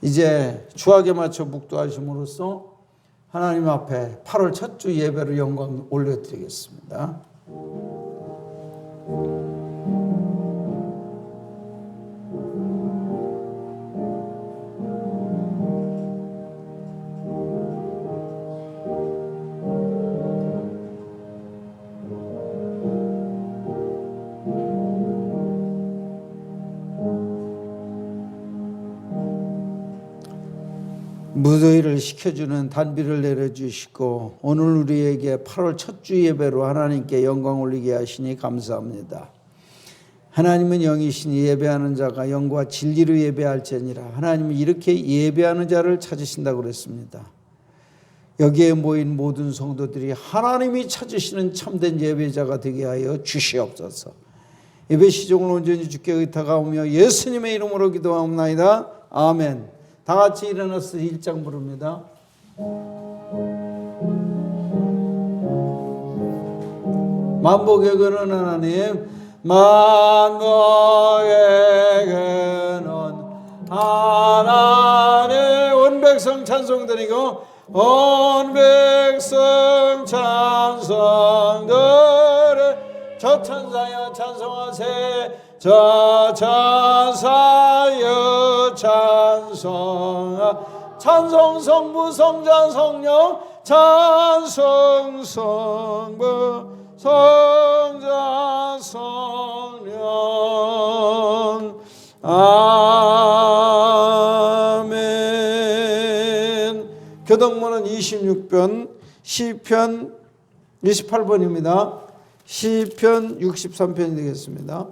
이제 주학에 맞춰 묵도하심으로써 하나님 앞에 8월 첫 주 예배로 영광 올려드리겠습니다. 무더위를 식혀주는 단비를 내려주시고 오늘 우리에게 8월 첫 주 예배로 하나님께 영광 올리게 하시니 감사합니다. 하나님은 영이시니 예배하는 자가 영과 진리로 예배할지니라. 하나님은 이렇게 예배하는 자를 찾으신다고 그랬습니다. 여기에 모인 모든 성도들이 하나님이 찾으시는 참된 예배자가 되게 하여 주시옵소서. 예배 시종을 온전히 주께 의탁하오며 예수님의 이름으로 기도하옵나이다. 아멘. 다 같이 일어나서 1장 부릅니다. 만복의 근원 하나님, 만복의 근원 하나님, 온 백성 찬송 드리고 온 백성 찬송 드려 저 천사여 찬송하세 저 천사여 찬송하 찬송 성부 성자 성령 찬송 성부 성자 성령 아멘. 교동문은 26편 시편 28번입니다. 시편 63편이 되겠습니다.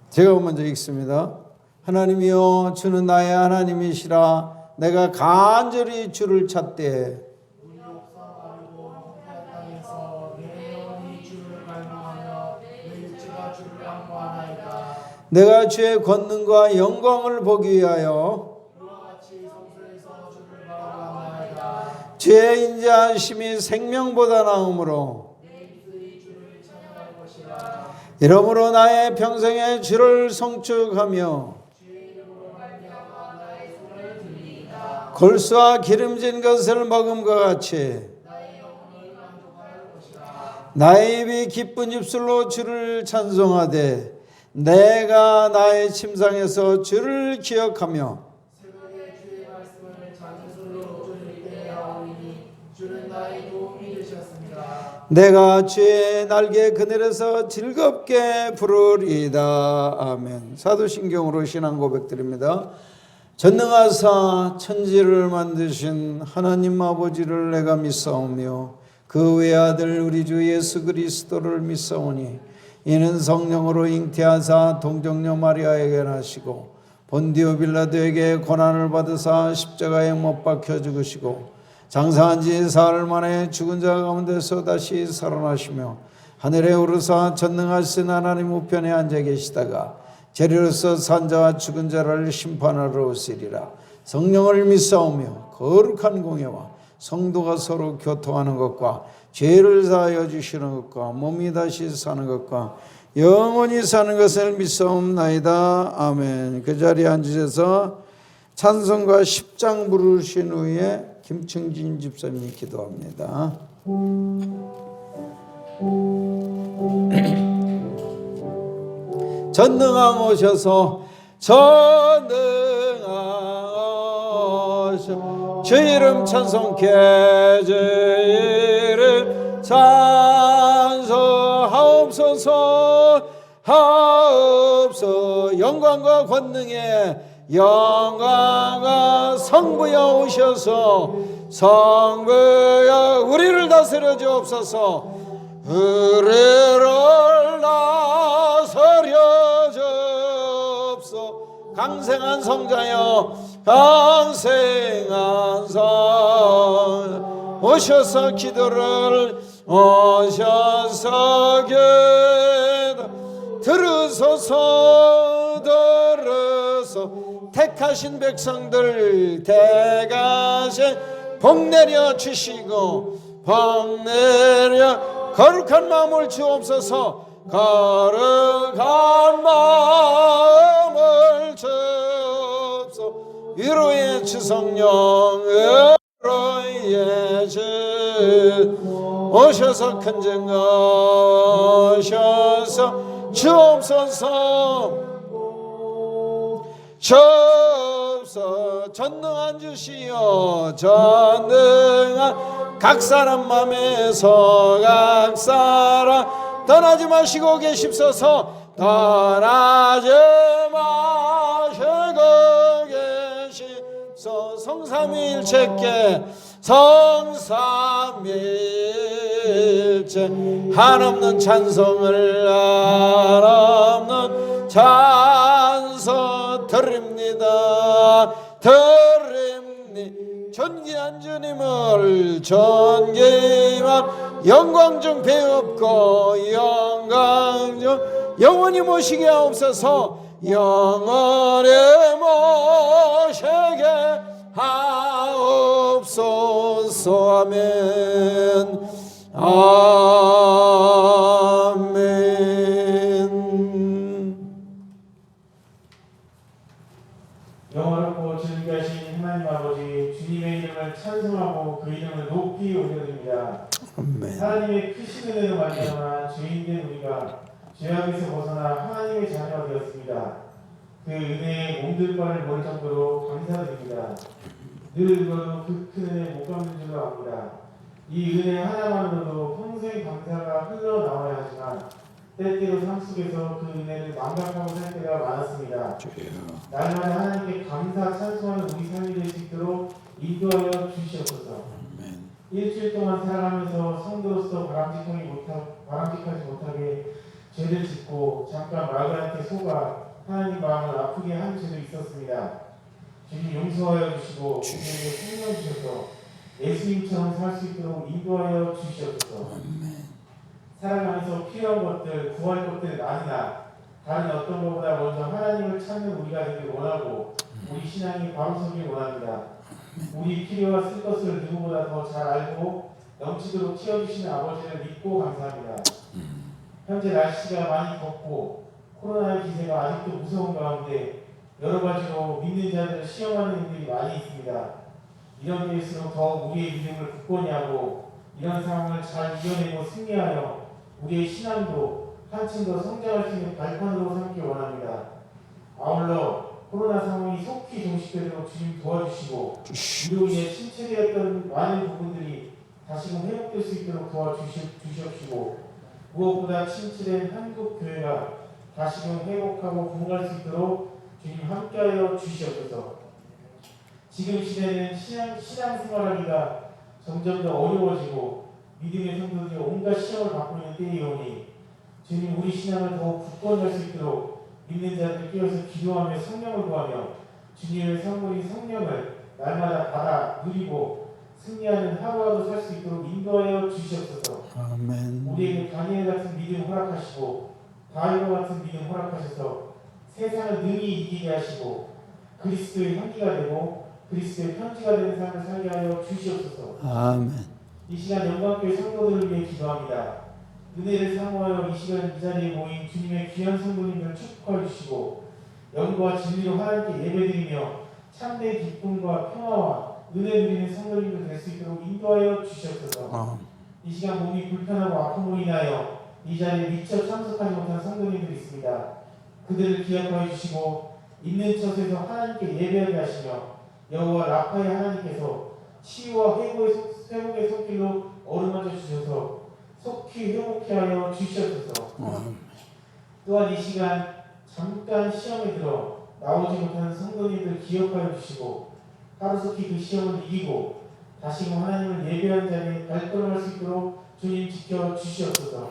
제가 먼저 읽습니다. 하나님이여 주는 나의 하나님이시라. 내가 간절히 주를 찾되 내가 주의 권능과 영광을 보기 위하여 주의 인자하심이 생명보다 나으므로 이러므로 나의 평생에 주를 성축하며 골수와 기름진 것을 먹음과 같이 나의 입이 기쁜 입술로 주를 찬송하되 내가 나의 침상에서 주를 기억하며 내가 주의 날개 그늘에서 즐겁게 부르리이다. 아멘. 사도신경으로 신앙 고백드립니다. 전능하사 천지를 만드신 하나님 아버지를 내가 믿사오며 그 외아들 우리 주 예수 그리스도를 믿사오니 이는 성령으로 잉태하사 동정녀 마리아에게 나시고 본디오 빌라도에게 고난을 받으사 십자가에 못 박혀 죽으시고 장사한 지 사흘 만에 죽은 자 가운데서 다시 살아나시며 하늘에 오르사 전능하신 하나님 우편에 앉아 계시다가 재리로서 산 자와 죽은 자를 심판하러 오시리라. 성령을 믿사오며 거룩한 공예와 성도가 서로 교통하는 것과 죄를 사하여 주시는 것과 몸이 다시 사는 것과 영원히 사는 것을 믿사옵나이다. 아멘. 그 자리에 앉으셔서 찬송가 10장 부르신 후에 김충진 집사님이 기도합니다. 전능하셔서 전능하셔 주 이름 찬송케 주 이름 찬송하옵소서 하옵소서. 영광과 권능에 영광과 성부여 오셔서 성부여 우리를 다스려 주옵소서. 우리를 다스려 주옵소서. 강생한 성자여 강생한 성 오셔서 기도를 오셔서 들으소서 택하신 백성들 택하신 복 내려 주시고 복 내려 거룩한 마음을 주옵소서. 거룩한 마음을 주 위로의 주 성령 위로의 주 오셔서 큰 증거하셔서 주옵소서 주옵소서 전능한 주시여 전능한 각 사람 맘에서 각 사람 떠나지 마시고 계십소서 떠나지 마시고 계십소서 성삼위일체께 성삼위일체 한없는 찬송을 한없는 찬송 드립니다 존귀한 주님을 존귀한 영광 중 배없고 영광 중 영원히 모시게 하옵소서 영원히 모시게 하옵소서 아멘 아멘. 영원하고 존귀하신 하나님 아버지 주님의 이름을 찬송하고 그 이름을 높이 올려드립니다. 아멘. 하나님의 크신 은혜로 말미암아 죄인된 우리가 죄악에서 벗어나 하나님의 자녀가 되었습니다. 그 은혜에 몸둘 바를 모를 정도로 감사드립니다. 늘 읽어도 그 큰 은혜 못 갚는 줄로 압니다. 이 은혜 하나만으로도 평생 감사가 흘러나와야 하지만 때때로 삶 속에서 그 은혜를 망각하고 살 때가 많았습니다. 날마다 하나님께 감사 찬송하는 우리 삶이 될 수 있도록 인도하여 주시옵소서. 일주일 동안 살아가면서 성도로서 바람직하지 못하게 죄를 짓고 잠깐 마귀한테 속아 하나님 마음을 아프게 한 죄도 있었습니다. 주님 용서하여 주시고 우리에게 생명 주셔서 예수님처럼 살 수 있도록 인도하여 주시옵소서. 살아가면서 필요한 것들, 구할 것들 많으나 다른 어떤 것보다 먼저 하나님을 찾는 우리가 되길 원하고 우리 신앙이 바로 서길 원합니다. 우리 필요와 쓸 것을 누구보다 더 잘 알고 넘치도록 채워주시는 아버지를 믿고 감사합니다. 현재 날씨가 많이 덥고 코로나의 기세가 아직도 무서운 가운데 여러 가지로 믿는 자들을 시험하는 일들이 많이 있습니다. 이런 때일수록 더욱 우리의 믿음을 굳건히 하고 이런 상황을 잘 이겨내고 승리하여 우리의 신앙도 한층 더 성장할 수 있는 발판으로 삼기 원합니다. 아울러 코로나 상황이 속히 종식되도록 주님 도와주시고 이로 인해 침체되었던 많은 부분들이 다시금 회복될 수 있도록 도와주시옵시고 무엇보다 침체된 한국 교회가 다시금 회복하고 부흥할 수 있도록 주님 함께하여 주시옵소서. 지금 시대는 신앙생활하기가 점점 더 어려워지고 믿음의 성도들이 온갖 시험을 받고 있는 때이오니 주님 우리 신앙을 더욱 굳건히 할 수 있도록 믿는 자들 끼어서 기도하며 성령을 구하며 주님의 선물인 성령을 날마다 받아 누리고 승리하는 하루하루 살 수 있도록 인도하여 주시옵소서. 아멘. 우리에게 다니엘 같은 믿음 허락하시고 바위로 같은 믿음 허락하셔서 세상을 능히 이기게 하시고 그리스도의 향기가 되고 그리스도의 편지가 되는 삶을 살게 하여 주시옵소서. 아멘. 이 시간 영광교회 성도들을 위해 기도합니다. 은혜를 사모하여 이 시간 이 자리에 모인 주님의 귀한 성도님을 축복하여 주시고 영과 진리로 하나님께 예배드리며 참된 기쁨과 평화와 은혜 누리는 성도님들 될 수 있도록 인도하여 주시옵소서. 이 시간 몸이 불편하고 아픔으로 인하여 이 자리에 미처 참석하지 못한 성도님들이 있습니다. 그들을 기억하여 주시고 있는 처소에서 하나님께 예배하게 하시며 여호와 라파의 하나님께서 치유와 회복의 손길로 어루만져 주셔서 속히 회복케 하여 주시옵소서. 또한 이 시간 잠깐 시험에 들어 나오지 못하는 성도님들 기억하여 주시고 하루속히 그 시험을 이기고 다시금 하나님을 예배하는 자리에 발걸음할 수 있도록 주님 지켜 주시옵소서.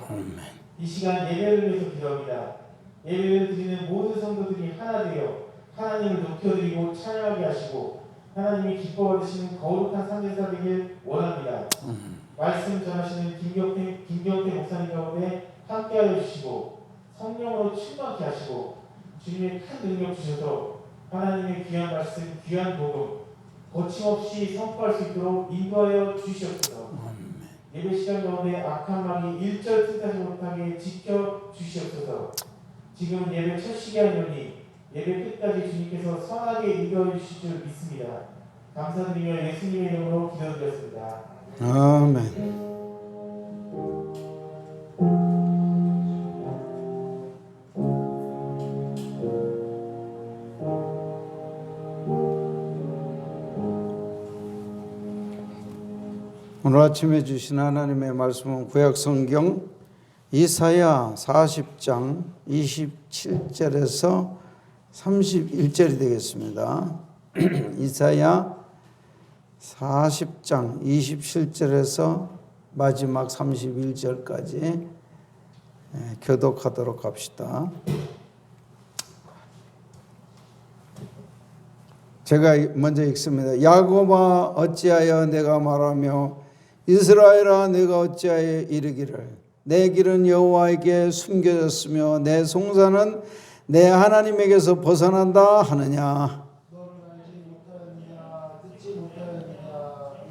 이 시간 예배를 위해서 기도합니다. 예배를 드리는 모든 성도들이 하나 되어 하나님을 높여드리고 찬양하게 하시고 하나님이 기뻐받으시는 거룩한 삶을 되길 원합니다. 말씀 전하시는 김경태 목사님 가운데 함께하여 주시고 성령으로 충만케 하시고 주님의 큰 능력 주셔서 하나님의 귀한 말씀, 귀한 복음 거침없이 선포할 수 있도록 인도하여 주시옵소서. 예배 시간 가운데 악한 마귀 일절 틈타지 못하게 지켜 주시옵소서. 지금은 예배 첫 시간이오니 예배 끝까지 주님께서 선하게 인도해 주실 줄 믿습니다. 감사드리며 예수님의 이름으로 기도드렸습니다. 아멘. 오늘 아침에 주신 하나님의 말씀은 구약성경 이사야 40장 27절에서 31절이 되겠습니다. 이사야 40장 27절에서 마지막 31절까지 교독하도록 합시다. 제가 먼저 읽습니다. 야곱아 어찌하여 내가 말하며 이스라엘아 내가 어찌하여 이르기를 내 길은 여호와에게 숨겨졌으며 내 송사는 내 하나님에게서 벗어난다 하느냐. 너를 알지 못하였느냐 듣지 못하였느냐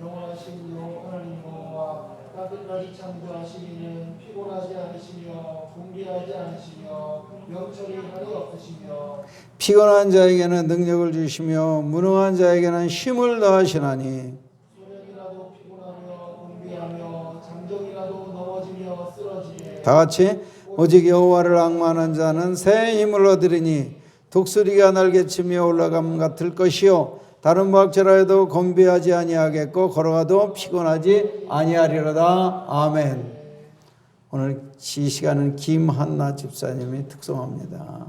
영원하신 하나님 여호와 따뜻하게 창조하신 이는 피곤하지 않으시며 분비하지 않으시며 명철이 한이 없으시며 피곤한 자에게는 능력을 주시며 무능한 자에게는 힘을 더하시나니 소년이라도 피곤하며 분비하며 장정이라도 넘어지며 쓰러지게 다 같이 오직 여호와를 앙망하는 자는 새 힘을 얻으리니 독수리가 날개치며 올라감 같을 것이요 다른 박제라도 건비하지 아니하겠고 걸어가도 피곤하지 아니하리로다. 아멘. 오늘 이 시간은 김한나 집사님이 특송합니다.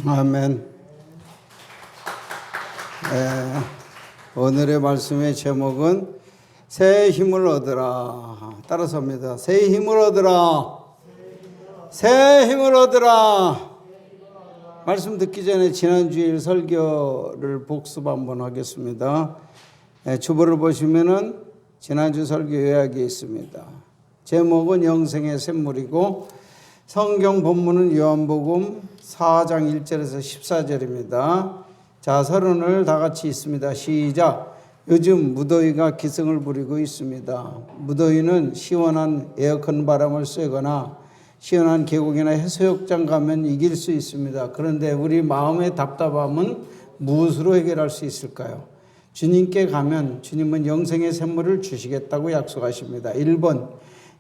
아멘. 오늘의 말씀의 제목은 새 힘을 얻으라. 따라서 합니다. 새 힘을 얻으라. 새 힘을 얻으라. 말씀 듣기 전에 지난 주일 설교를 복습 한번 하겠습니다. 주보를 보시면은 지난주 설교 요약이 있습니다. 제목은 영생의 샘물이고 성경 본문은 요한복음 4장 1절에서 14절입니다. 자, 서론을 다 같이 있습니다. 시작. 요즘 무더위가 기승을 부리고 있습니다. 무더위는 시원한 에어컨 바람을 쐬거나 시원한 계곡이나 해수욕장 가면 이길 수 있습니다. 그런데 우리 마음의 답답함은 무엇으로 해결할 수 있을까요? 주님께 가면 주님은 영생의 샘물을 주시겠다고 약속하십니다. 1번,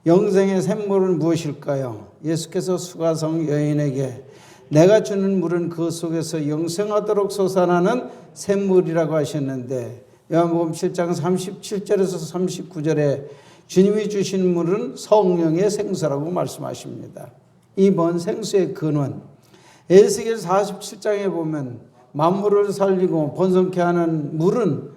영생의 샘물은 무엇일까요? 예수께서 수가성 여인에게 내가 주는 물은 그 속에서 영생하도록 솟아나는 샘물이라고 하셨는데 요한복음 7장 37절에서 39절에 주님이 주신 물은 성령의 생수라고 말씀하십니다. 2번, 생수의 근원. 에스겔 47장에 보면 만물을 살리고 번성케 하는 물은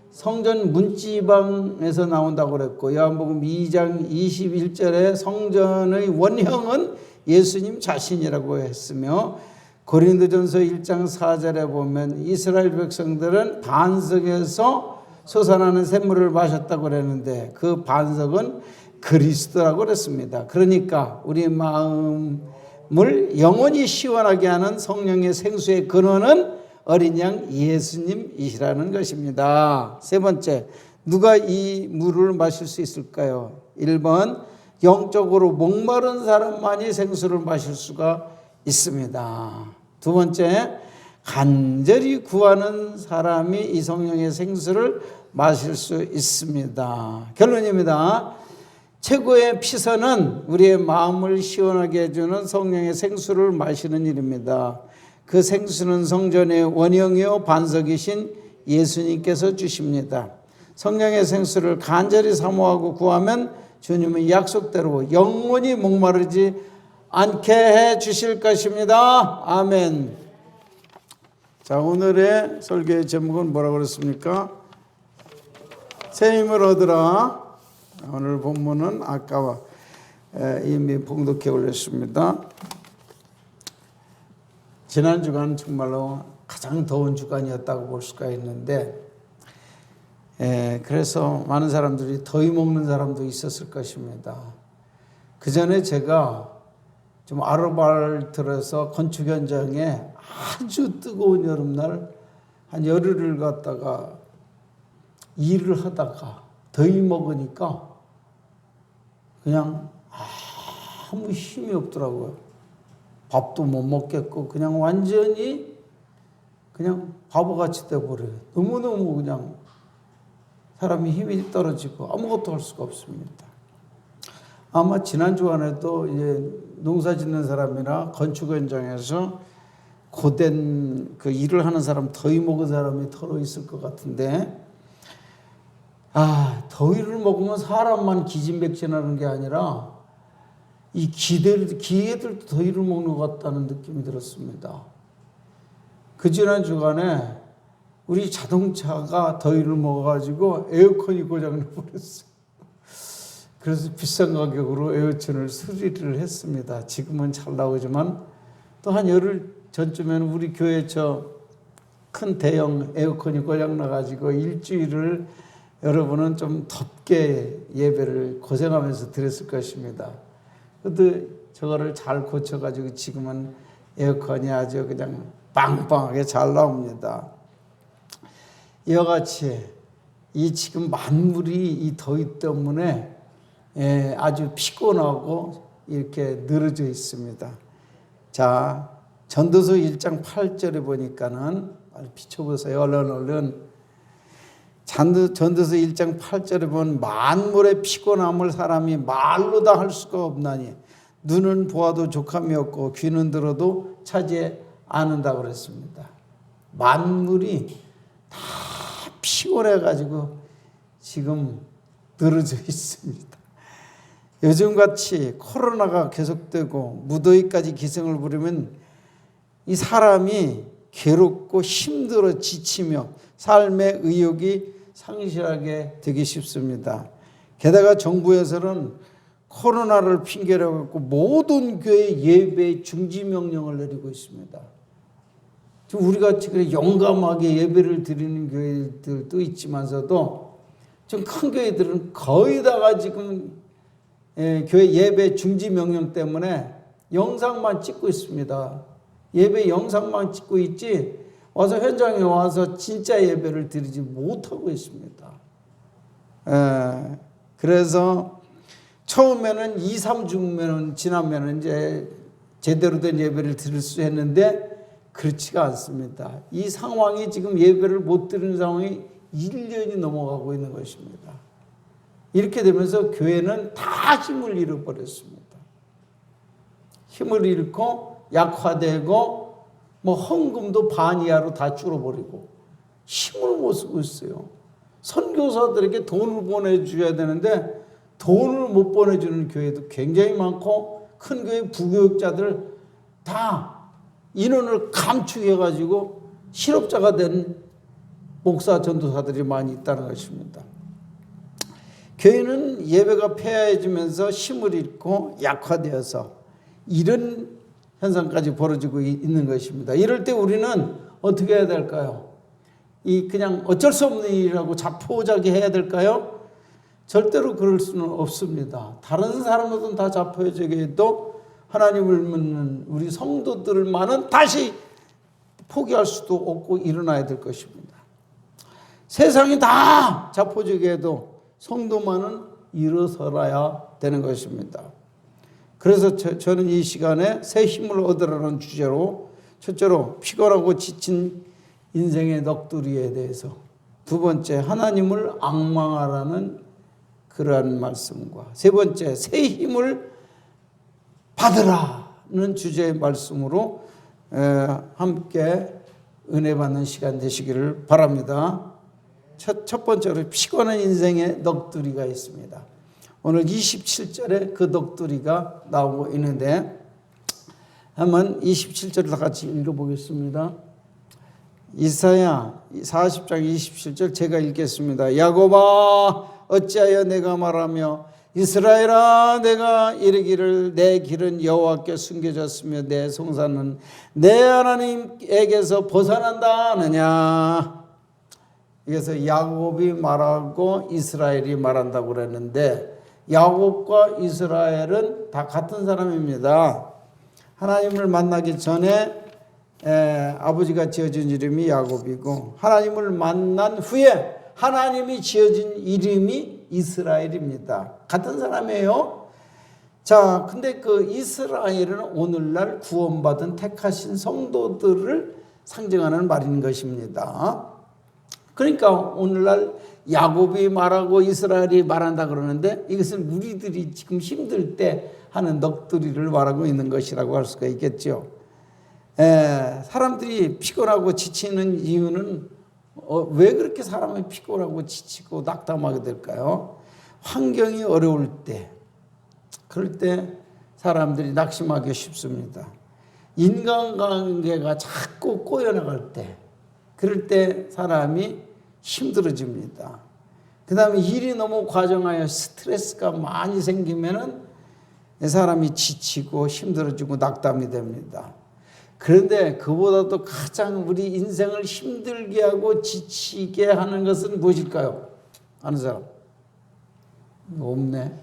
성전 문지방에서 나온다고 그랬고 요한복음 2장 21절에 성전의 원형은 예수님 자신이라고 했으며 고린도전서 1장 4절에 보면 이스라엘 백성들은 반석에서 솟아나는 샘물을 마셨다고 그랬는데 그 반석은 그리스도라고 그랬습니다. 그러니까 우리 마음을 영원히 시원하게 하는 성령의 생수의 근원은 어린 양 예수님이시라는 것입니다. 세 번째, 누가 이 물을 마실 수 있을까요? 1번, 영적으로 목마른 사람만이 생수를 마실 수가 있습니다. 두 번째, 간절히 구하는 사람이 이 성령의 생수를 마실 수 있습니다. 결론입니다. 최고의 피서는 우리의 마음을 시원하게 해주는 성령의 생수를 마시는 일입니다. 그 생수는 성전의 원형이요 반석이신 예수님께서 주십니다. 성령의 생수를 간절히 사모하고 구하면 주님은 약속대로 영원히 목마르지 않게 해 주실 것입니다. 아멘. 자, 오늘의 설교의 제목은 뭐라고 그랬습니까? 새 힘을 얻으라. 오늘 본문은 아까 이미 봉독해 올렸습니다. 지난 주간 정말로 가장 더운 주간이었다고 볼 수가 있는데 그래서 많은 사람들이 더위 먹는 사람도 있었을 것입니다. 그 전에 제가 좀 아르바이트를 건축 현장에 아주 뜨거운 여름날 한 열흘을 갔다가 일을 하다가 더위 먹으니까 그냥 아무 힘이 없더라고요. 밥도 못 먹겠고 그냥 완전히 그냥 바보같이 돼버려요. 너무너무 그냥 사람이 힘이 떨어지고 아무것도 할 수가 없습니다. 아마 지난 주간에도 이제 농사 짓는 사람이나 건축 현장에서 고된 그 일을 하는 사람, 더위 먹은 사람이 털어 있을 것 같은데, 더위를 먹으면 사람만 기진맥진하는 게 아니라 이 기계들도 더위를 먹는 것 같다는 느낌이 들었습니다. 그 지난 주간에 우리 자동차가 더위를 먹어가지고 에어컨이 고장나버렸어요. 그래서 비싼 가격으로 에어컨을 수리를 했습니다. 지금은 잘 나오지만 또 한 열흘 전쯤에는 우리 교회 큰 대형 에어컨이 고장나가지고 일주일을 여러분은 좀 덥게 예배를 고생하면서 드렸을 것입니다. 그런데 저거를 잘 고쳐가지고 지금은 에어컨이 아주 그냥 빵빵하게 잘 나옵니다. 이와 같이 이 지금 만물이 이 더위 때문에 아주 피곤하고 이렇게 늘어져 있습니다. 자, 전도서 1장 8절에 보니까는 비춰보세요. 얼른 전도서 1장 8절에 보면 만물의 피곤함을 사람이 말로 다 할 수가 없나니 눈은 보아도 족함이 없고 귀는 들어도 차지 않는다고 그랬습니다. 만물이 다 피곤해가지고 지금 늘어져 있습니다. 요즘같이 코로나가 계속되고 무더위까지 기승을 부리면 이 사람이 괴롭고 힘들어 지치며 삶의 의욕이 상실하게 되기 쉽습니다. 게다가 정부에서는 코로나를 핑계로 갖고 모든 교회 예배 중지 명령을 내리고 있습니다. 우리가 지금 용감하게 예배를 드리는 교회들도 있지만서도 좀 큰 교회들은 거의 다가 지금 교회 예배 중지 명령 때문에 영상만 찍고 있습니다. 예배 영상만 찍고 있지 와서 현장에 와서 진짜 예배를 드리지 못하고 있습니다. 그래서 처음에는 2, 3주면 지나면 이제 제대로 된 예배를 드릴 수 했는데 그렇지가 않습니다. 이 상황이 지금 예배를 못 드리는 상황이 1년이 넘어가고 있는 것입니다. 이렇게 되면서 교회는 다 힘을 잃어버렸습니다. 힘을 잃고 약화되고 뭐 헌금도 반 이하로 다 줄어버리고 힘을 못 쓰고 있어요. 선교사들에게 돈을 보내줘야 되는데 돈을 못 보내주는 교회도 굉장히 많고 큰 교회 부교육자들 다 인원을 감축해가지고 실업자가 된 목사 전도사들이 많이 있다는 것입니다. 교회는 예배가 폐해지면서 힘을 잃고 약화되어서 이런 현상까지 벌어지고 있는 것입니다. 이럴 때 우리는 어떻게 해야 될까요? 그냥 어쩔 수 없는 일이라고 자포자기 해야 될까요? 절대로 그럴 수는 없습니다. 다른 사람들은 다 자포자기 해도 하나님을 믿는 우리 성도들만은 다시 포기할 수도 없고 일어나야 될 것입니다. 세상이 다 자포자기 해도 성도만은 일어서야 되는 것입니다. 그래서 저는 이 시간에 새 힘을 얻으라는 주제로 첫째로 피곤하고 지친 인생의 넋두리에 대해서, 두 번째 하나님을 앙망하라는 그러한 말씀과 세 번째 새 힘을 받으라는 주제의 말씀으로 함께 은혜 받는 시간 되시기를 바랍니다. 첫 번째로 피곤한 인생의 넋두리가 있습니다. 오늘 27절에 그 넋두리가 나오고 있는데 한번 27절을 다 같이 읽어보겠습니다. 이사야 40장 27절 제가 읽겠습니다. 야곱아 어찌하여 내가 말하며 이스라엘아 내가 이르기를 내 길은 여호와께 숨겨졌으며 내 성산은 내 하나님에게서 벗어난다 하느냐. 그래서 야곱이 말하고 이스라엘이 말한다고 그랬는데 야곱과 이스라엘은 다 같은 사람입니다. 하나님을 만나기 전에 아버지가 지어준 이름이 야곱이고 하나님을 만난 후에 하나님이 지어진 이름이 이스라엘입니다. 같은 사람이에요. 자, 근데 그 이스라엘은 오늘날 구원받은 택하신 성도들을 상징하는 말인 것입니다. 그러니까 오늘날 야곱이 말하고 이스라엘이 말한다 그러는데 이것은 우리들이 지금 힘들 때 하는 넋두리를 말하고 있는 것이라고 할 수가 있겠죠. 사람들이 피곤하고 지치는 이유는 왜 그렇게 사람이 피곤하고 지치고 낙담하게 될까요? 환경이 어려울 때, 그럴 때 사람들이 낙심하기 쉽습니다. 인간관계가 자꾸 꼬여나갈 때, 그럴 때 사람이 힘들어집니다. 그 다음에 일이 너무 과정하여 스트레스가 많이 생기면은 사람이 지치고 힘들어지고 낙담이 됩니다. 그런데 그보다도 가장 우리 인생을 힘들게 하고 지치게 하는 것은 무엇일까요? 아는 사람? 없네.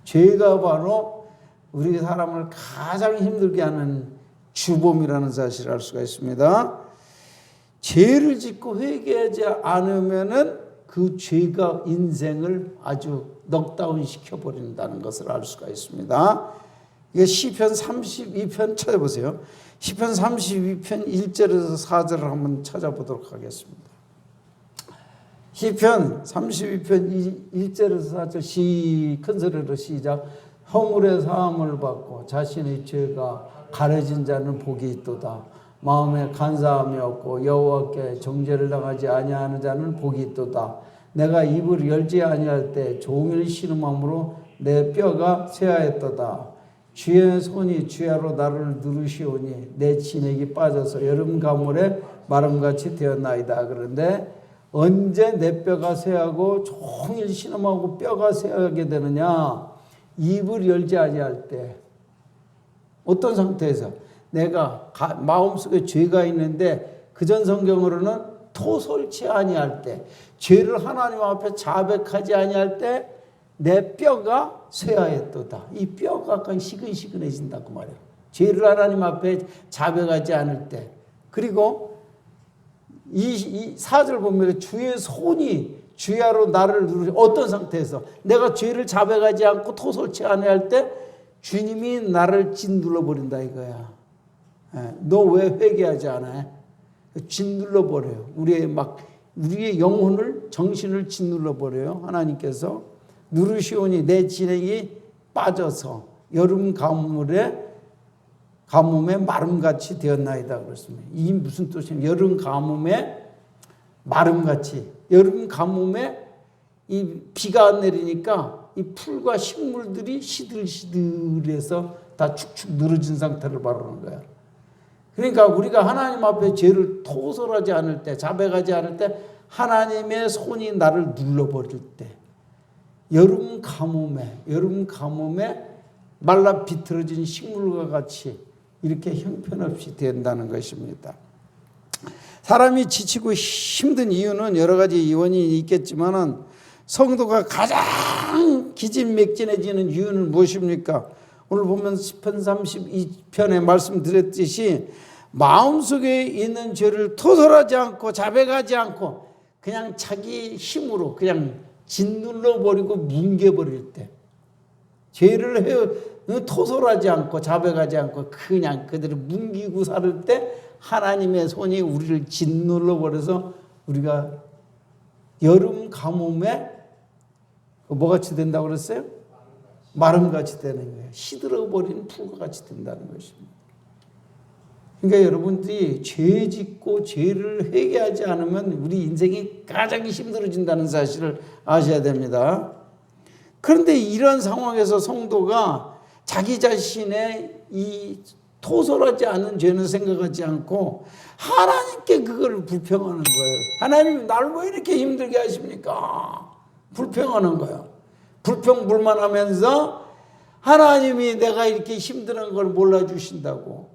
죄가 바로 우리 사람을 가장 힘들게 하는 주범이라는 사실을 알 수가 있습니다. 죄를 짓고 회개하지 않으면은 그 죄가 인생을 아주 넉다운 시켜버린다는 것을 알 수가 있습니다. 이게 시편 32편 찾아보세요. 시편 32편 1절에서 4절을 한번 찾아보도록 하겠습니다. 시편 32편 1절에서 4절 큰 소리로 시작. 허물의 사함을 받고 자신의 죄가 가려진 자는 복이 있도다. 마음에 간사함이 없고 여호와께 정죄를 당하지 아니하는 자는 복이 있도다. 내가 입을 열지 아니할 때 종일 신음함으로 내 뼈가 쇠하였도다. 주의 손이 주야로 나를 누르시오니 내 진액이 빠져서 여름 가물에 마름같이 되었나이다. 그런데 언제 내 뼈가 쇠하고 종일 신음하고 뼈가 쇠하게 되느냐? 입을 열지 아니할 때. 어떤 상태에서? 내가 마음속에 죄가 있는데 그전 성경으로는 토설치 아니할 때, 죄를 하나님 앞에 자백하지 아니할 때 내 뼈가 쇠하였도다. 이 뼈가 약간 시근시근해진다고 말이에요. 죄를 하나님 앞에 자백하지 않을 때. 그리고 이 4절 보면 주의 손이 주야로 나를 누르시. 어떤 상태에서? 내가 죄를 자백하지 않고 토설치 아니할 때 주님이 나를 짓눌러 버린다 이거야. 너 왜 회개하지 않아? 짓눌러 버려요. 우리의 영혼을, 정신을 짓눌러 버려요. 하나님께서 누르시오니 내 진액이 빠져서 여름 가뭄에 마름같이 되었나이다 그랬습니다. 이게 무슨 뜻이냐? 여름 가뭄에 마름같이. 여름 가뭄에 이 비가 내리니까 이 풀과 식물들이 시들시들해서 다 축축 늘어진 상태를 말하는 거야. 그러니까 우리가 하나님 앞에 죄를 토설하지 않을 때, 자백하지 않을 때 하나님의 손이 나를 눌러버릴 때, 여름 가뭄에 말라 비틀어진 식물과 같이 이렇게 형편없이 된다는 것입니다. 사람이 지치고 힘든 이유는 여러 가지 원인이 있겠지만은 성도가 가장 기진맥진해지는 이유는 무엇입니까? 오늘 보면 시편 32편에 말씀드렸듯이 마음속에 있는 죄를 토설하지 않고 자백하지 않고 그냥 자기 힘으로 그냥 짓눌러 버리고 뭉개버릴 때, 죄를 토설하지 않고 자백하지 않고 그냥 그대로 뭉기고 살 때 하나님의 손이 우리를 짓눌러 버려서 우리가 여름 가뭄에 뭐같이 된다고 그랬어요? 마름같이 되는 거예요. 시들어버린 풀과 같이 된다는 것입니다. 그러니까 여러분들이 죄 짓고 죄를 회개하지 않으면 우리 인생이 가장 힘들어진다는 사실을 아셔야 됩니다. 그런데 이런 상황에서 성도가 자기 자신의 이 토설하지 않은 죄는 생각하지 않고 하나님께 그걸 불평하는 거예요. 하나님 나를 왜 이렇게 힘들게 하십니까? 불평하는 거예요. 불평불만하면서 하나님이 내가 이렇게 힘든 걸 몰라주신다고,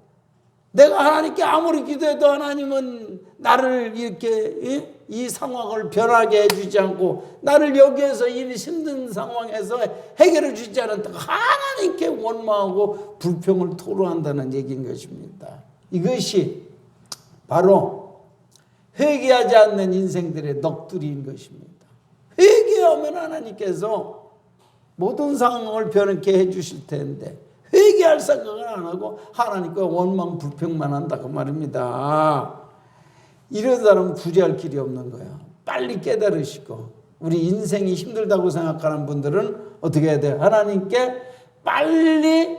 내가 하나님께 아무리 기도해도 하나님은 나를 이렇게 이 상황을 변하게 해주지 않고 나를 여기에서 이 힘든 상황에서 해결해 주지 않는다고 하나님께 원망하고 불평을 토로한다는 얘기인 것입니다. 이것이 바로 회개하지 않는 인생들의 넋두리인 것입니다. 회개하면 하나님께서 모든 상황을 변하게 해주실 텐데 회개할 생각을 안 하고 하나님과 원망 불평만 한다고 말입니다. 이런 사람은 구제할 길이 없는 거예요. 빨리 깨달으시고, 우리 인생이 힘들다고 생각하는 분들은 어떻게 해야 돼요? 하나님께 빨리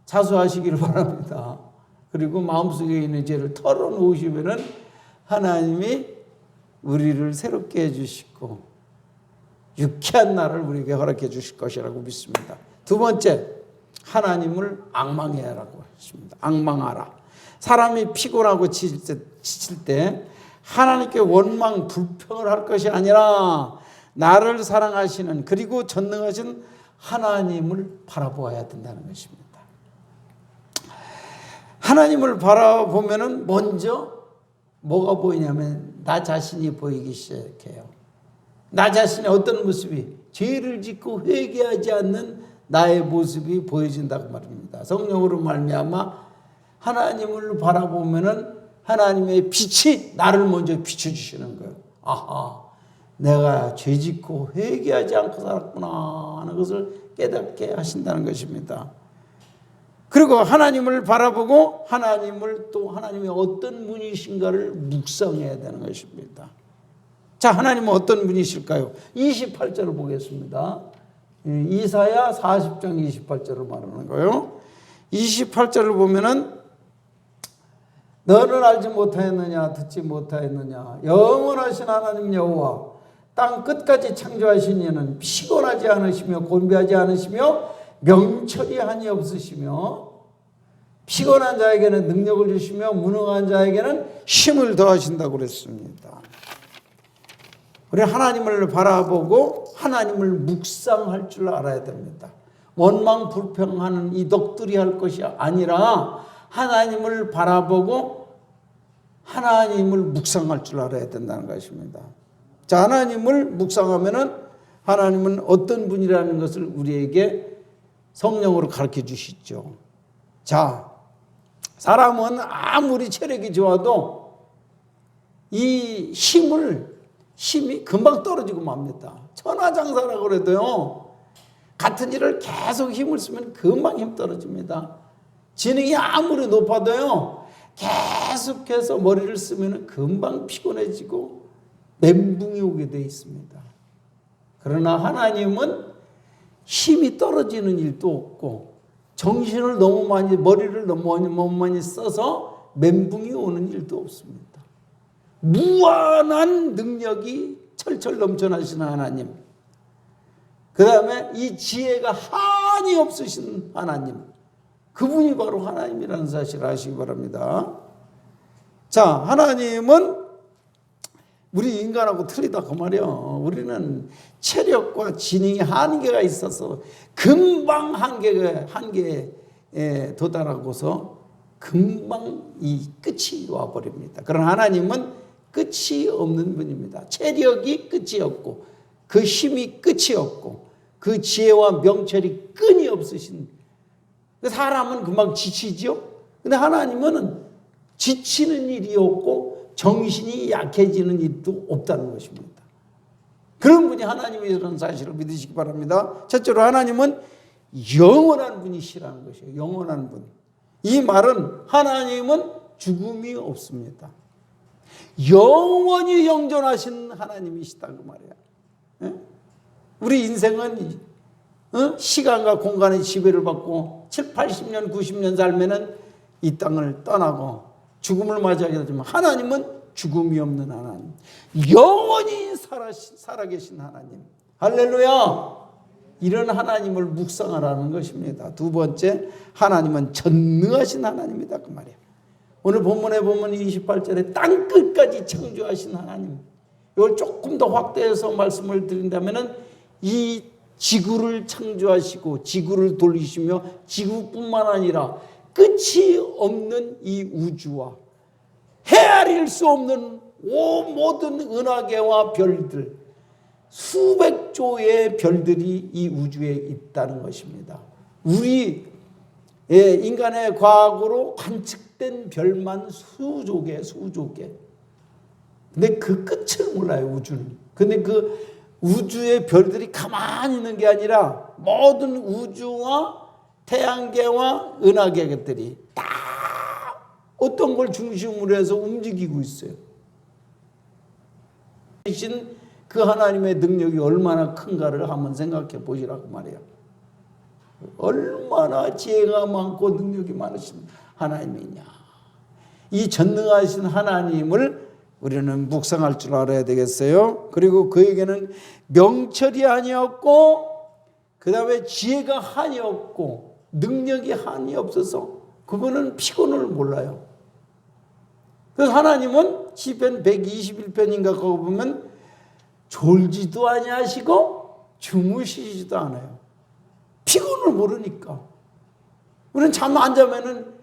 자수하시기를 바랍니다. 그리고 마음속에 있는 죄를 털어놓으시면은 하나님이 우리를 새롭게 해주시고 유쾌한 날을 우리에게 허락해 주실 것이라고 믿습니다. 두 번째, 하나님을 앙망해라고 했습니다. 앙망하라. 사람이 피곤하고 지칠 때 하나님께 원망, 불평을 할 것이 아니라 나를 사랑하시는 그리고 전능하신 하나님을 바라보아야 된다는 것입니다. 하나님을 바라보면은 먼저 뭐가 보이냐면 나 자신이 보이기 시작해요. 나 자신의 어떤 모습이, 죄를 짓고 회개하지 않는 나의 모습이 보여진다고 말입니다. 성령으로 말미암아 하나님을 바라보면은 하나님의 빛이 나를 먼저 비춰주시는 거예요. 아하, 내가 죄 짓고 회개하지 않고 살았구나 하는 것을 깨닫게 하신다는 것입니다. 그리고 하나님을 바라보고 하나님을 또 하나님의 어떤 분이신가를 묵상해야 되는 것입니다. 자, 하나님은 어떤 분이실까요? 28절을 보겠습니다. 이사야 40장 28절을 말하는 거예요. 28절을 보면은 너는 알지 못하였느냐, 듣지 못하였느냐, 영원하신 하나님 여호와 땅 끝까지 창조하신 이는 피곤하지 않으시며 곤비하지 않으시며 명철이 한이 없으시며 피곤한 자에게는 능력을 주시며 무능한 자에게는 힘을 더하신다고 그랬습니다. 우리 하나님을 바라보고 하나님을 묵상할 줄 알아야 됩니다. 원망 불평하는 이 넋두리 할 것이 아니라 하나님을 바라보고 하나님을 묵상할 줄 알아야 된다는 것입니다. 자, 하나님을 묵상하면은 하나님은 어떤 분이라는 것을 우리에게 성령으로 가르쳐 주시죠. 자, 사람은 아무리 체력이 좋아도 이 힘이 금방 떨어지고 맙니다. 천하장사라고 그래도요, 같은 일을 계속 힘을 쓰면 금방 힘 떨어집니다. 지능이 아무리 높아도요, 계속해서 머리를 쓰면 금방 피곤해지고 멘붕이 오게 되어 있습니다. 그러나 하나님은 힘이 떨어지는 일도 없고 정신을 너무 많이, 머리를 너무 많이 써서 멘붕이 오는 일도 없습니다. 무한한 능력이 철철 넘쳐나시는 하나님, 그 다음에 이 지혜가 한이 없으신 하나님, 그분이 바로 하나님이라는 사실을 아시기 바랍니다. 자, 하나님은 우리 인간하고 틀리다 그 말이요. 우리는 체력과 지능이 한계가 있어서 금방 한계에 도달하고서 금방 이 끝이 와버립니다. 그러나 하나님은 끝이 없는 분입니다. 체력이 끝이 없고 그 힘이 끝이 없고 그 지혜와 명철이 끈이 없으신, 사람은 금방 지치죠. 근데 하나님은 지치는 일이 없고 정신이 약해지는 일도 없다는 것입니다. 그런 분이 하나님이라는 사실을 믿으시기 바랍니다. 첫째로 하나님은 영원한 분이시라는 것이에요. 영원한 분. 이 말은 하나님은 죽음이 없습니다. 영원히 영존하신 하나님이시다 그 말이야. 예? 우리 인생은 시간과 공간의 지배를 받고 7, 80년, 90년 살면은 이 땅을 떠나고 죽음을 맞이하게 되지만 하나님은 죽음이 없는 하나님, 영원히 살아계신 하나님, 할렐루야. 이런 하나님을 묵상하라는 것입니다. 두 번째, 하나님은 전능하신 하나님이다 그 말이에요. 오늘 본문에 보면 28절에 땅끝까지 창조하신 하나님, 이걸 조금 더 확대해서 말씀을 드린다면 이 지구를 창조하시고 지구를 돌리시며 지구뿐만 아니라 끝이 없는 이 우주와 헤아릴 수 없는 모든 은하계와 별들, 수백 조의 별들이 이 우주에 있다는 것입니다. 우리 인간의 과학으로 관측된 별만 수조 개. 근데 그 끝을 몰라요, 우주는. 근데 그 우주의 별들이 가만히 있는 게 아니라 모든 우주와 태양계와 은하계들이 다 어떤 걸 중심으로 해서 움직이고 있어요. 대신 그 하나님의 능력이 얼마나 큰가를 한번 생각해 보시라고 말이에요. 얼마나 지혜가 많고 능력이 많으신 하나님이냐. 이 전능하신 하나님을 우리는 묵상할 줄 알아야 되겠어요. 그리고 그에게는 명철이 아니었고 그 다음에 지혜가 한이 없고 능력이 한이 없어서 그거는 피곤을 몰라요. 그래서 하나님은 시편 121편인가 거기 보면 졸지도 아니하시고 주무시지도 않아요. 피곤을 모르니까. 우리는 잠 안 자면은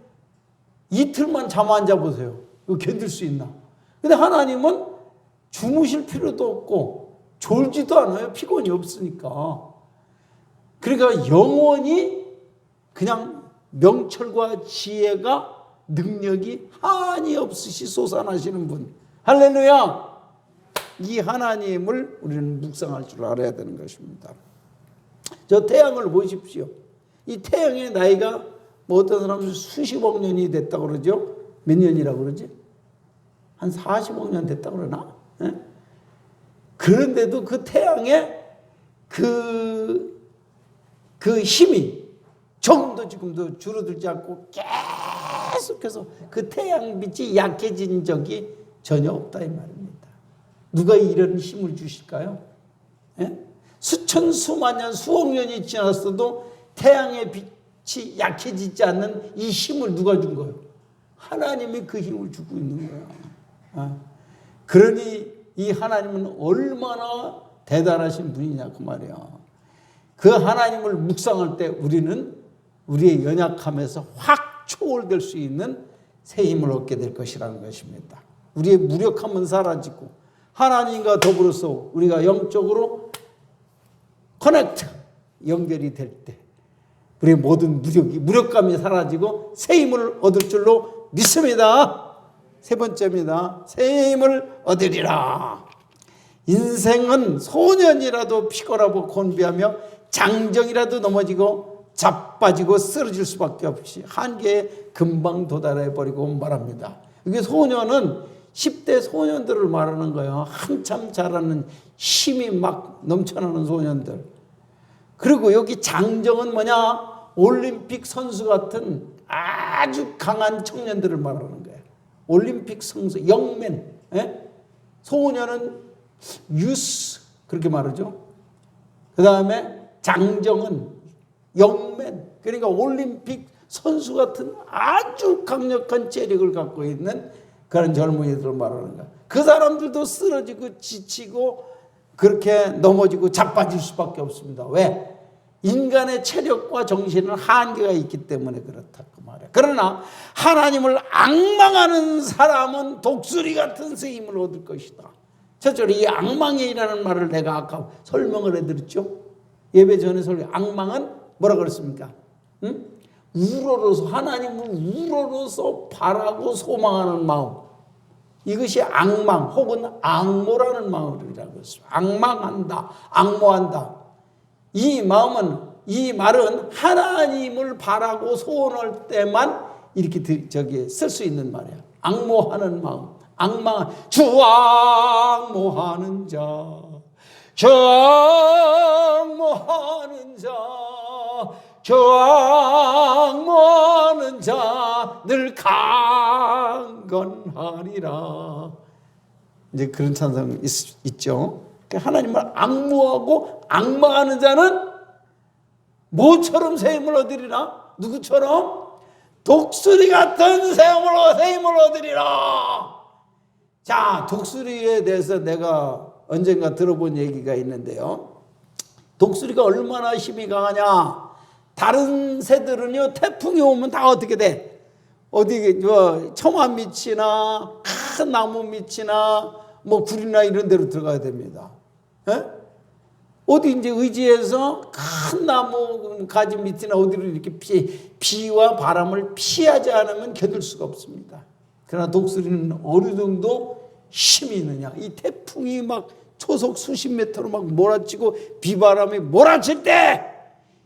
이틀만 잠 안 자보세요. 이거 견딜 수 있나? 근데 하나님은 주무실 필요도 없고 졸지도 않아요. 피곤이 없으니까. 그러니까 영원히 그냥 명철과 지혜가 능력이 한이 없으시 솟아나시는 분. 할렐루야! 이 하나님을 우리는 묵상할 줄 알아야 되는 것입니다. 저 태양을 보십시오. 이 태양의 나이가 뭐 어떤 사람은 수십억 년이 됐다고 그러죠. 몇 년이라고 그러지? 한 40억 년 됐다고 그러나? 예? 그런데도 그 태양의 그 힘이 조금도 지금도 줄어들지 않고 계속해서 그 태양빛이 약해진 적이 전혀 없다 이 말입니다. 누가 이런 힘을 주실까요? 예? 수천 수만 년 수억 년이 지났어도 태양의 빛 약해지지 않는 이 힘을 누가 준 거예요? 하나님이 그 힘을 주고 있는 거야. 그러니 이 하나님은 얼마나 대단하신 분이냐 그 말이야. 그 하나님을 묵상할 때 우리는 우리의 연약함에서 확 초월될 수 있는 새 힘을 얻게 될 것이라는 것입니다. 우리의 무력함은 사라지고 하나님과 더불어서 우리가 영적으로 커넥트, 연결이 될 때 우리의 모든 무력감이 사라지고 새 힘을 얻을 줄로 믿습니다. 세 번째입니다. 새 힘을 얻으리라. 인생은 소년이라도 피곤하고 곤비하며 장정이라도 넘어지고 자빠지고 쓰러질 수밖에 없이 한계에 금방 도달해 버리고 말합니다. 이게 소년은 10대 소년들을 말하는 거예요. 한참 자라는 힘이 막 넘쳐나는 소년들. 그리고 여기 장정은 뭐냐? 올림픽 선수 같은 아주 강한 청년들을 말하는 거예요. 올림픽 선수, 영맨. 소년은 유스 그렇게 말하죠. 그 다음에 장정은 영맨, 그러니까 올림픽 선수 같은 아주 강력한 체력을 갖고 있는 그런 젊은이들을 말하는 거야. 그 사람들도 쓰러지고 지치고 그렇게 넘어지고 자빠질 수밖에 없습니다. 왜? 인간의 체력과 정신은 한계가 있기 때문에 그렇다 그 말이야. 그러나 하나님을 앙망하는 사람은 독수리 같은 새 힘을 얻을 것이다. 첫째로 이 앙망이라는 말을 내가 아까 설명을 해드렸죠. 예배 전에 앙망은 뭐라 그랬습니까? 우러러서 하나님을 우러러서 바라고 소망하는 마음. 이것이 앙망 혹은 앙모라는 마음이라고 했어요. 앙망한다, 앙모한다. 이 말은 하나님을 바라고 소원할 때만 이렇게 쓸 수 있는 말이야. 앙모하는 마음, 주 앙모하는 자, 주 앙모하는 자, 주 앙모하는 자 늘 강건하리라. 이제 그런 찬송 있죠. 하나님을 앙모하고 앙망하는 자는 뭐처럼 새 힘을 얻으리라? 누구처럼? 독수리 같은 새 힘을 얻으리라. 자, 독수리에 대해서 내가 언젠가 들어본 얘기가 있는데요. 독수리가 얼마나 힘이 강하냐? 다른 새들은요, 태풍이 오면 다 어떻게 돼? 어디 처마 밑이나 큰 나무 밑이나 뭐 굴이나 이런 데로 들어가야 됩니다. 어디 이제 의지해서 큰 나무 가지 밑이나 어디로 이렇게 비와 바람을 피하지 않으면 견딜 수가 없습니다. 그러나 독수리는 어느 정도 힘이 있느냐? 이 태풍이 막 초속 수십 미터로 막 몰아치고 비바람이 몰아칠 때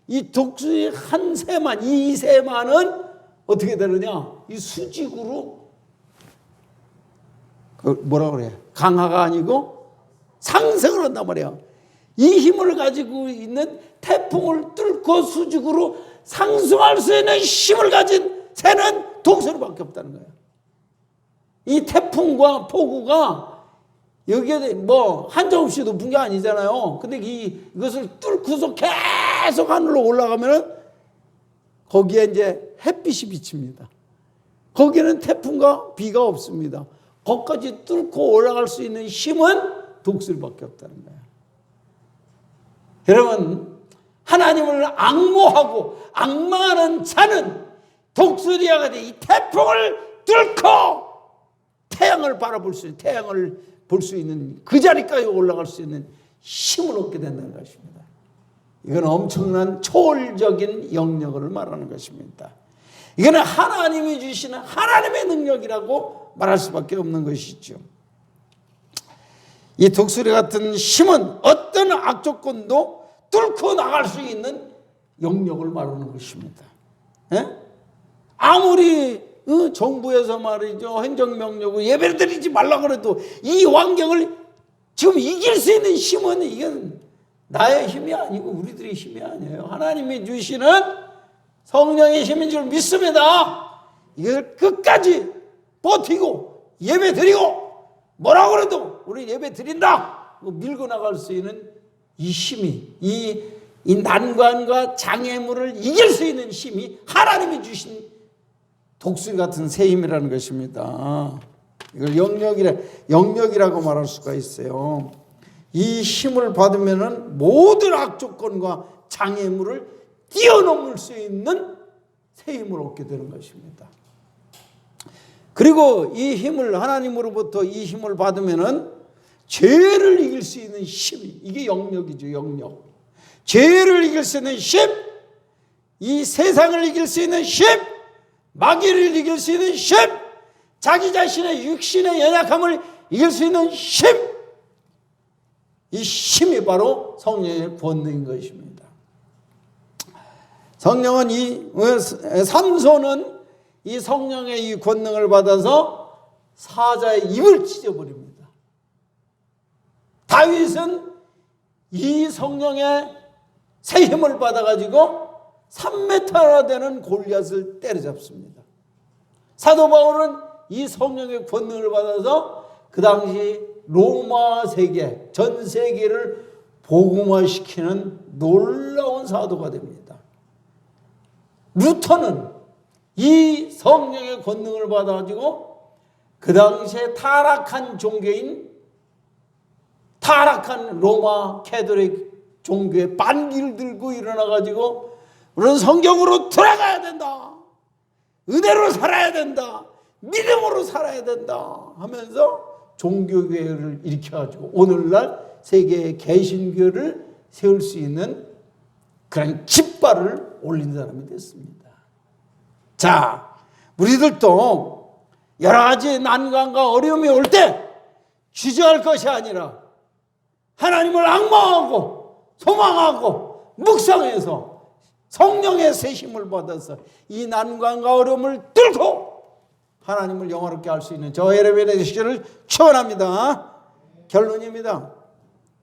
이 독수리 한 새만, 이 새만은 어떻게 되느냐? 이 수직으로 뭐라 그래? 강화가 아니고 상승을 한단 말이야. 이 힘을 가지고 있는 태풍을 뚫고 수직으로 상승할 수 있는 힘을 가진 새는 독수리밖에 없다는 거예요. 이 태풍과 폭우가 여기에 뭐 한정없이 높은 게 아니잖아요. 근데 이것을 뚫고서 계속 하늘로 올라가면은 거기에 이제 햇빛이 비칩니다. 거기에는 태풍과 비가 없습니다. 거기까지 뚫고 올라갈 수 있는 힘은 독수리밖에 없다는 거예요. 여러분, 하나님을 앙모하고 앙망하는 자는 독수리와 같이 이 태풍을 뚫고 태양을 바라볼 수 있는, 태양을 볼 수 있는 그 자리까지 올라갈 수 있는 힘을 얻게 된다는 것입니다. 이건 엄청난 초월적인 영역을 말하는 것입니다. 이거는 하나님이 주시는 하나님의 능력이라고 말할 수밖에 없는 것이죠. 이 독수리 같은 힘은 어떤 악조건도 뚫고 나갈 수 있는 영역을 말하는 것입니다. 아무리 정부에서 말이죠, 행정명령으로 예배를 드리지 말라 그래도 이 환경을 지금 이길 수 있는 힘은 이건 나의 힘이 아니고 우리들의 힘이 아니에요. 하나님이 주시는 성령의 힘인 줄 믿습니다. 이걸 끝까지 버티고 예배 드리고 뭐라 그래도 우리 예배 드린다 밀고 나갈 수 있는 이 힘이, 이 이 난관과 장애물을 이길 수 있는 힘이 하나님이 주신 독수리 같은 새 힘이라는 것입니다. 이걸 영역이라고 말할 수가 있어요. 이 힘을 받으면은 모든 악조건과 장애물을 뛰어넘을 수 있는 새 힘을 얻게 되는 것입니다. 그리고 이 힘을 하나님으로부터 이 힘을 받으면은 죄를 이길 수 있는 힘이, 이게 영역이죠. 영역. 죄를 이길 수 있는 힘, 이 세상을 이길 수 있는 힘, 마귀를 이길 수 있는 힘, 자기 자신의 육신의 연약함을 이길 수 있는 힘, 이 힘이 바로 성령의 권능인 것입니다. 성령은 삼손은 이 성령의 이 권능을 받아서 사자의 입을 찢어버립니다. 다윗은 이 성령의 새 힘을 받아가지고 3m나 되는 골리앗을 때려잡습니다. 사도 바울은 이 성령의 권능을 받아서 그 당시 로마 세계, 전 세계를 복음화시키는 놀라운 사도가 됩니다. 루터는 이 성령의 권능을 받아가지고 그 당시에 타락한 종교인, 타락한 로마 캐톨릭 종교의 반기를 들고 일어나가지고 우리는 성경으로 돌아가야 된다, 은혜로 살아야 된다, 믿음으로 살아야 된다 하면서 종교교회를 일으켜가지고 오늘날 세계의 개신교를 세울 수 있는 그런 깃발을 올린 사람이 됐습니다. 자, 우리들도 여러 가지 난관과 어려움이 올 때 주저할 것이 아니라 하나님을 앙망하고 소망하고 묵상해서 성령의 새 힘을 받아서 이 난관과 어려움을 뚫고 하나님을 영화롭게 할 수 있는 저 여러분의 되시기를 축원합니다. 결론입니다.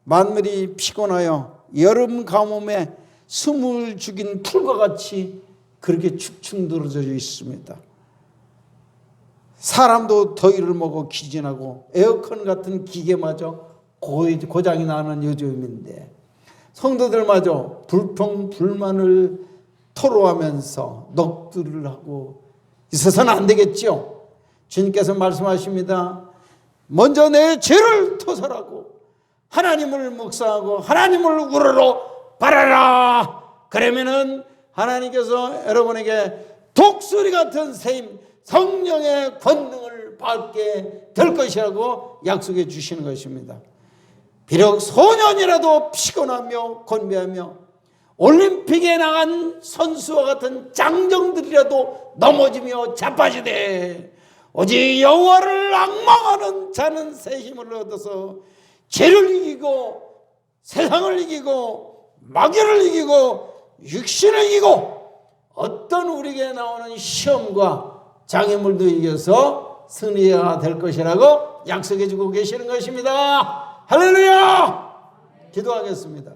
만물이 피곤하여 여름 가뭄에 숨을 죽인 풀과 같이 그렇게 축충들어져 있습니다. 사람도 더위를 먹어 기진하고 에어컨 같은 기계마저 고장이 나는 요즘인데 성도들마저 불평불만을 토로하면서 넋두리를 하고 있어서는 안 되겠죠. 주님께서 말씀하십니다. 먼저 내 죄를 토설하고 하나님을 묵상하고 하나님을 우러러 바라라. 그러면은 하나님께서 여러분에게 독수리 같은 새 성령의 권능을 받게 될 것이라고 약속해 주시는 것입니다. 비록 소년이라도 피곤하며 곤비하며 올림픽에 나간 선수와 같은 장정들이라도 넘어지며 자빠지되 오직 여호와를 앙망하는 자는 새 힘을 얻어서 죄를 이기고 세상을 이기고 마귀를 이기고 육신을 이기고 어떤 우리에게 나오는 시험과 장애물도 이겨서 승리가 될 것이라고 약속해 주고 계시는 것입니다. 할렐루야! 기도하겠습니다.